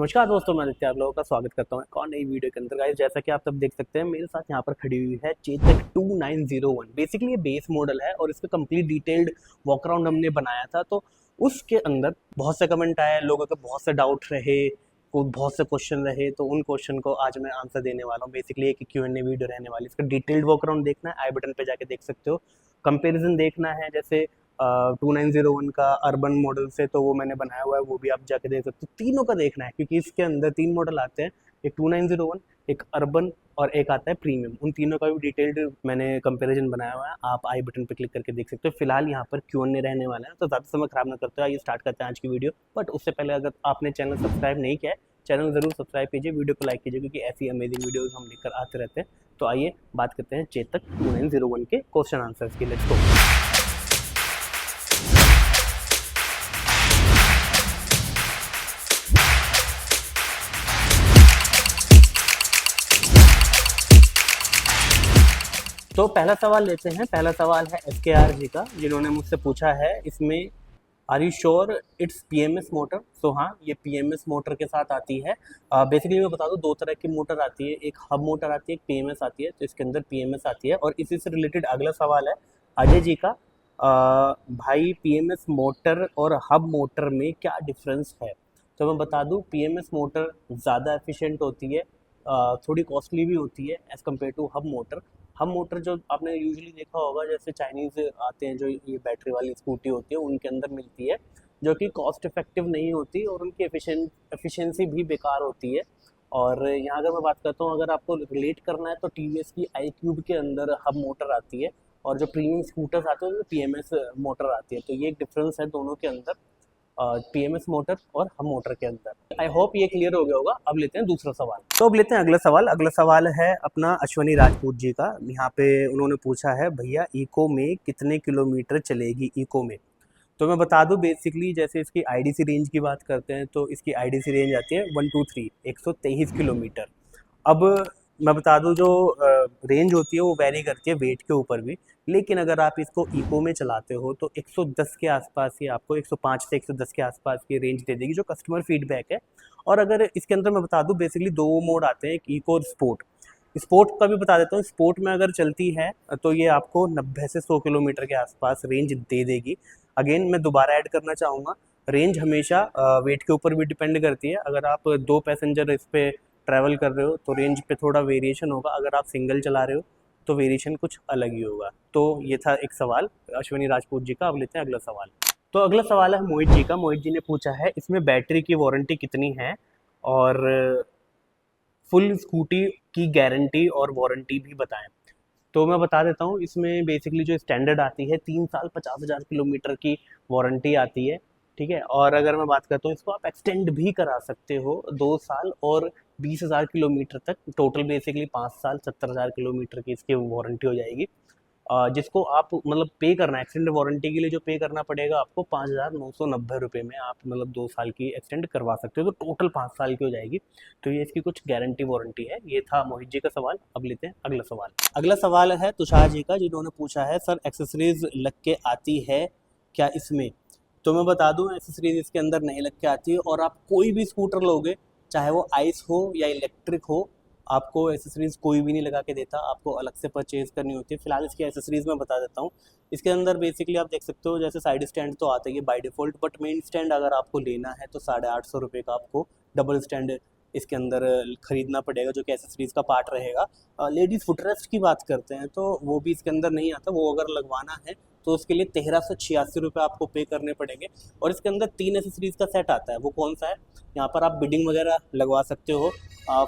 नमस्कार दोस्तों, मैं आदित्य आप लोगों का स्वागत करता हूँ एक और नई वीडियो के अंदर। गाइस, जैसा कि आप सब देख सकते हैं मेरे साथ यहाँ पर खड़ी हुई है चेतक 2901। बेसिकली ये बेस मॉडल है और इसका कंप्लीट डिटेल्ड वॉक अराउंड हमने बनाया था। तो उसके अंदर बहुत से कमेंट आए, लोगों के बहुत से डाउट रहे, बहुत से क्वेश्चन रहे, तो उन क्वेश्चन को आज मैं आंसर देने वाला हूँ। बेसिकली एक Q&A वीडियो रहने वाली। इसका डिटेल्ड वॉक अराउंड देखना है, आई बटन पे जाके देख सकते हो। कंपेरिजन देखना है जैसे 2901 का अर्बन मॉडल से, तो वो मैंने बनाया हुआ है, वो भी आप जाके देख सकते हो। तीनों का देखना है क्योंकि इसके अंदर तीन मॉडल आते हैं, एक 2901, एक अर्बन और एक आता है प्रीमियम। उन तीनों का भी डिटेल्ड मैंने कंपैरिजन बनाया हुआ है, आप आई बटन पे क्लिक करके देख सकते हो। फिलहाल यहाँ पर Q&A रहने वाला है, तो ज़्यादा समय खराब ना करते हो, आइए स्टार्ट करते हैं आज की वीडियो। बट उससे पहले अगर आपने चैनल सब्सक्राइब नहीं किया है, चैनल ज़रूर सब्सक्राइब कीजिए, वीडियो को लाइक कीजिए, क्योंकि ऐसी अमेजिंग वीडियोज़ हम लेकर आते रहते हैं। तो आइए बात करते हैं चेतक 2901 के क्वेश्चन आंसर्स की। Let's go. तो पहला सवाल लेते हैं। पहला सवाल है SKR जी का, जिन्होंने मुझसे पूछा है इसमें are you sure it's PMS motor. So हाँ, ये PMS मोटर के साथ आती है। बेसिकली मैं बता दूँ, दो तरह की मोटर आती है, एक हब मोटर आती है, एक PMS आती है। तो इसके अंदर PMS आती है। और इसी से रिलेटेड अगला सवाल है अजय जी का, भाई PMS मोटर और हब मोटर में क्या डिफरेंस है। तो मैं बता दूँ, PMS मोटर ज़्यादा एफिशिएंट होती है, थोड़ी कॉस्टली भी होती है as compare to hub motor. हम मोटर जो आपने यूजुअली देखा होगा, जैसे चाइनीज़ आते हैं जो ये बैटरी वाली स्कूटी होती है, उनके अंदर मिलती है, जो कि कॉस्ट इफेक्टिव नहीं होती और उनकी एफिशिएंसी भी बेकार होती है। और यहाँ अगर मैं बात करता हूँ, अगर आपको रिलेट करना है, तो TVS की iQube के अंदर हब मोटर आती है, और जो प्रीमियम स्कूटर्स आते हैं उनमें PMS मोटर आती है। तो ये एक डिफरेंस है दोनों के अंदर, PMS मोटर और हम मोटर के अंदर। आई होप ये क्लियर हो गया होगा। अब लेते हैं दूसरा सवाल। तो अब लेते हैं अगला सवाल। अगला सवाल है अपना अश्वनी राजपूत जी का। यहाँ पे उन्होंने पूछा है, भैया इको में कितने किलोमीटर चलेगी इको में। तो मैं बता दूं, बेसिकली जैसे इसकी IDC रेंज की बात करते हैं, तो इसकी IDC रेंज आती है 123 123 किलोमीटर। अब मैं बता दूं, जो रेंज होती है वो वेरी करती है वेट के ऊपर भी, लेकिन अगर आप इसको इको में चलाते हो तो 110 के आसपास ही आपको, 105 से 110 के आसपास की रेंज दे देगी, जो कस्टमर फीडबैक है। और अगर इसके अंदर मैं बता दूं, बेसिकली दो मोड आते हैं, एक इको और स्पोर्ट। स्पोर्ट का भी बता देता हूँ। स्पोर्ट में अगर चलती है तो ये आपको 90 से 100 किलोमीटर के आसपास रेंज दे देगी। अगेन मैं दोबारा ऐड करना चाहूँगा, रेंज हमेशा वेट के ऊपर भी डिपेंड करती है। अगर आप दो पैसेंजर इस पे ट्रैवल कर रहे हो तो रेंज पे थोड़ा वेरिएशन होगा, अगर आप सिंगल चला रहे हो तो वेरिएशन कुछ अलग ही होगा। तो ये था एक सवाल अश्विनी राजपूत जी का। अब लेते हैं अगला सवाल। तो अगला सवाल है मोहित जी का। मोहित जी ने पूछा है, इसमें बैटरी की वारंटी कितनी है और फुल स्कूटी की गारंटी और वारंटी भी बताएं। तो मैं बता देता हूँ, इसमें बेसिकली जो स्टैंडर्ड आती है 3 साल 50,000 किलोमीटर की वारंटी आती है, ठीक है। और अगर मैं बात करता हूँ, इसको आप एक्सटेंड भी करा सकते हो 2 साल और 20,000 किलोमीटर तक। टोटल बेसिकली 5 साल 70,000 किलोमीटर की इसकी वारंटी हो जाएगी, जिसको आप मतलब पे करना है एक्सटेंड वारंटी के लिए। जो पे करना पड़ेगा आपको 5,990 रुपये में आप मतलब 2 साल की एक्सटेंड करवा सकते हो, तो टोटल 5 साल की हो जाएगी। तो ये इसकी कुछ गारंटी वारंटी है। ये था मोहित जी का सवाल। अब लेते हैं अगला सवाल। अगला सवाल है तुषार जी का, जिन्होंने पूछा है, सर एक्सेसरीज लग के आती है क्या इसमें। तो मैं बता दूं, एक्सेसरीज इसके अंदर नहीं लग के आती है। और आप कोई भी स्कूटर लोगे, चाहे वो आइस हो या इलेक्ट्रिक हो, आपको एसेसरीज कोई भी नहीं लगा के देता, आपको अलग से परचेज करनी होती है। फिलहाल इसकी एसेसरीज मैं बता देता हूँ। इसके अंदर बेसिकली आप देख सकते हो, जैसे साइड स्टैंड तो आता ही है by default, but main stand अगर आपको लेना है तो 850 रुपये का आपको डबल स्टैंड इसके अंदर खरीदना पड़ेगा, जो कि एसेसरीज का पार्ट रहेगा। लेडीज़ फुटरेस्ट की बात करते हैं तो वो भी इसके अंदर नहीं आता। वो अगर लगवाना है तो उसके लिए 1386 रुपये आपको पे करने पड़ेंगे। और इसके अंदर 3 एसेसरीज का सेट आता है। वो कौन सा है, यहाँ पर आप बिडिंग वगैरह लगवा सकते हो,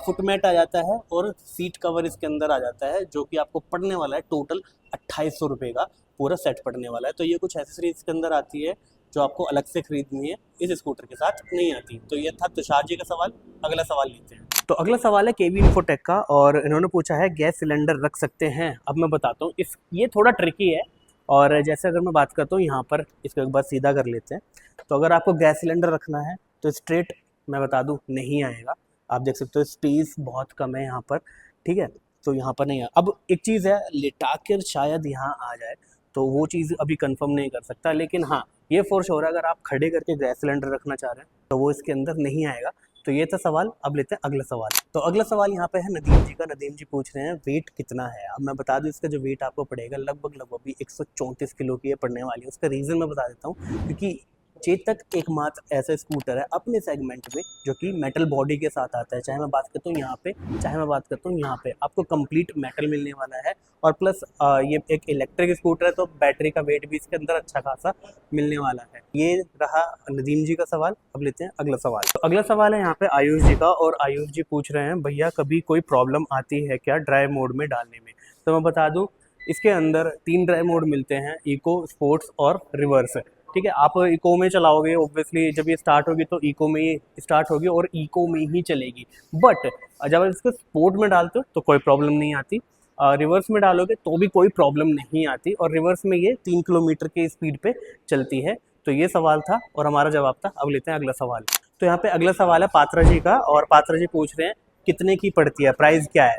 फुट मैट आ जाता है और सीट कवर इसके अंदर आ जाता है, जो कि आपको पड़ने वाला है टोटल 2800 रुपये का पूरा सेट पड़ने वाला है। तो ये कुछ एसेसरी इसके अंदर आती है जो आपको अलग से खरीदनी है, इस स्कूटर के साथ नहीं आती। तो ये था तुषार जी का सवाल। अगला सवाल लेते हैं। तो अगला सवाल है केवी इन्फोटेक का, और इन्होंने पूछा है, गैस सिलेंडर रख सकते हैं। अब मैं बताता हूँ, इस ये थोड़ा ट्रिकी है। और जैसे अगर मैं बात करता हूँ, यहाँ पर इसको एक बार सीधा कर लेते हैं। तो अगर आपको गैस सिलेंडर रखना है तो स्ट्रेट मैं बता दूँ नहीं आएगा। आप देख सकते हो स्पेस बहुत कम है यहाँ पर, ठीक है। तो यहाँ पर नहीं है। अब एक चीज़ है, लेटा कर शायद यहाँ आ जाए, तो वो चीज़ अभी कंफर्म नहीं कर सकता, लेकिन हाँ ये फोर श्योर है, अगर आप खड़े करके गैस सिलेंडर रखना चाह रहे हैं तो वो इसके अंदर नहीं आएगा। तो ये था सवाल। अब लेते हैं अगला सवाल। तो अगला सवाल यहाँ पे है नदीम जी का। नदीम जी पूछ रहे हैं वेट कितना है। अब मैं बता दूं इसका जो वेट आपको पड़ेगा लगभग भी 134 किलो की ये पड़ने वाली है। उसका रीज़न मैं बता देता हूँ, क्योंकि चेतक एकमात्र ऐसा स्कूटर है अपने सेगमेंट में जो कि मेटल बॉडी के साथ आता है। चाहे मैं बात करता हूँ यहाँ पे, चाहे मैं बात करता हूँ यहाँ पे, आपको कंप्लीट मेटल मिलने वाला है। और प्लस ये एक इलेक्ट्रिक स्कूटर है तो बैटरी का वेट भी इसके अंदर अच्छा खासा मिलने वाला है। ये रहा नदीम जी का सवाल। अब लेते हैं अगला सवाल। तो अगला सवाल है यहाँ पे आयुष जी का, और आयुष जी पूछ रहे हैं भैया कभी कोई प्रॉब्लम आती है क्या ड्राइव मोड में डालने में। तो मैं बता दूं इसके अंदर 3 ड्राइव मोड मिलते हैं, इको, स्पोर्ट्स और रिवर्स। ठीक है, आप इको में चलाओगे ऑब्वियसली, जब ये स्टार्ट होगी तो इको में ही स्टार्ट होगी और इको में ही चलेगी। बट जब इसको स्पोर्ट में डालते हो तो कोई प्रॉब्लम नहीं आती, रिवर्स में डालोगे तो भी कोई प्रॉब्लम नहीं आती, और रिवर्स में ये 3 किलोमीटर की स्पीड पे चलती है। तो ये सवाल था और हमारा जवाब था। अब लेते हैं अगला सवाल। तो यहाँ पे अगला सवाल है पात्रा जी का, और पात्रा जी पूछ रहे हैं कितने की पड़ती है, प्राइस क्या है।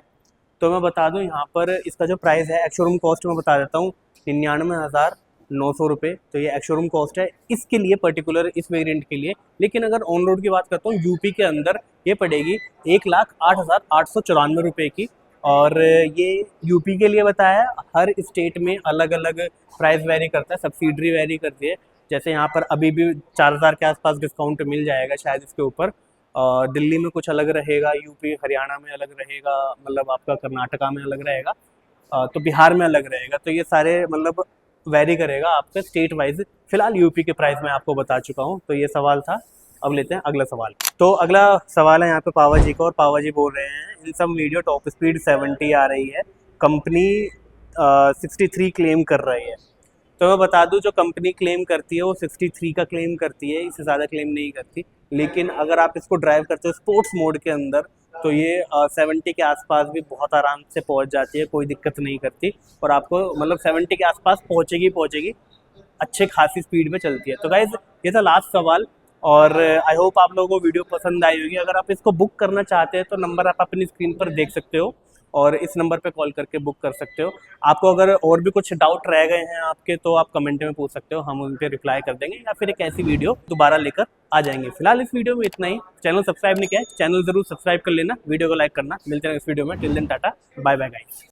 तो मैं बता दूं यहाँ पर इसका जो प्राइस है, एक्शोरूम कॉस्ट मैं बता देता हूँ 99,900 रुपये। तो ये एक्शोरूम कॉस्ट है इसके लिए, पर्टिकुलर इस वेरिएंट के लिए। लेकिन अगर ऑन रोड की बात करता हूँ यूपी के अंदर ये पड़ेगी 1,08,894 रुपये की। और ये यूपी के लिए बताया, हर स्टेट में अलग अलग प्राइस वेरी करता है, सब्सिडरी वेरी करती है। जैसे यहाँ पर अभी भी 4,000 के आसपास डिस्काउंट मिल जाएगा शायद इसके ऊपर। दिल्ली में कुछ अलग रहेगा, यूपी हरियाणा में अलग रहेगा, मतलब आपका कर्नाटका में अलग रहेगा, तो बिहार में अलग रहेगा। तो ये सारे मतलब वेरी करेगा आपका स्टेट वाइज। फिलहाल यूपी के प्राइस मैं आपको बता चुका हूँ। तो ये सवाल था। अब लेते हैं अगला सवाल। तो अगला सवाल है यहाँ पे पावा जी का, और पावा जी बोल रहे हैं इन सब वीडियो टॉप स्पीड 70 आ रही है, कंपनी 63 क्लेम कर रही है। तो मैं बता दूं जो कंपनी क्लेम करती है वो 63 का क्लेम करती है, इससे ज़्यादा क्लेम नहीं करती। लेकिन अगर आप इसको ड्राइव करते हो स्पोर्ट्स मोड के अंदर तो ये 70 के आसपास भी बहुत आराम से पहुंच जाती है, कोई दिक्कत नहीं करती। और आपको मतलब 70 के आसपास पहुंचेगी, अच्छे खासी स्पीड में चलती है। तो गाइज ये था लास्ट सवाल, और आई होप आप लोगों को वीडियो पसंद आई होगी। अगर आप इसको बुक करना चाहते हैं तो नंबर आप अपनी स्क्रीन पर देख सकते हो, और इस नंबर पे कॉल करके बुक कर सकते हो। आपको अगर और भी कुछ डाउट रह गए हैं आपके तो आप कमेंट में पूछ सकते हो, हम उन पे रिप्लाई कर देंगे, या फिर एक ऐसी वीडियो दोबारा लेकर आ जाएंगे। फिलहाल इस वीडियो में इतना ही। चैनल सब्सक्राइब नहीं किया है, चैनल जरूर सब्सक्राइब कर लेना, वीडियो को लाइक करना। मिलते हैं इस वीडियो में। Till then ta ta, bye bye guys.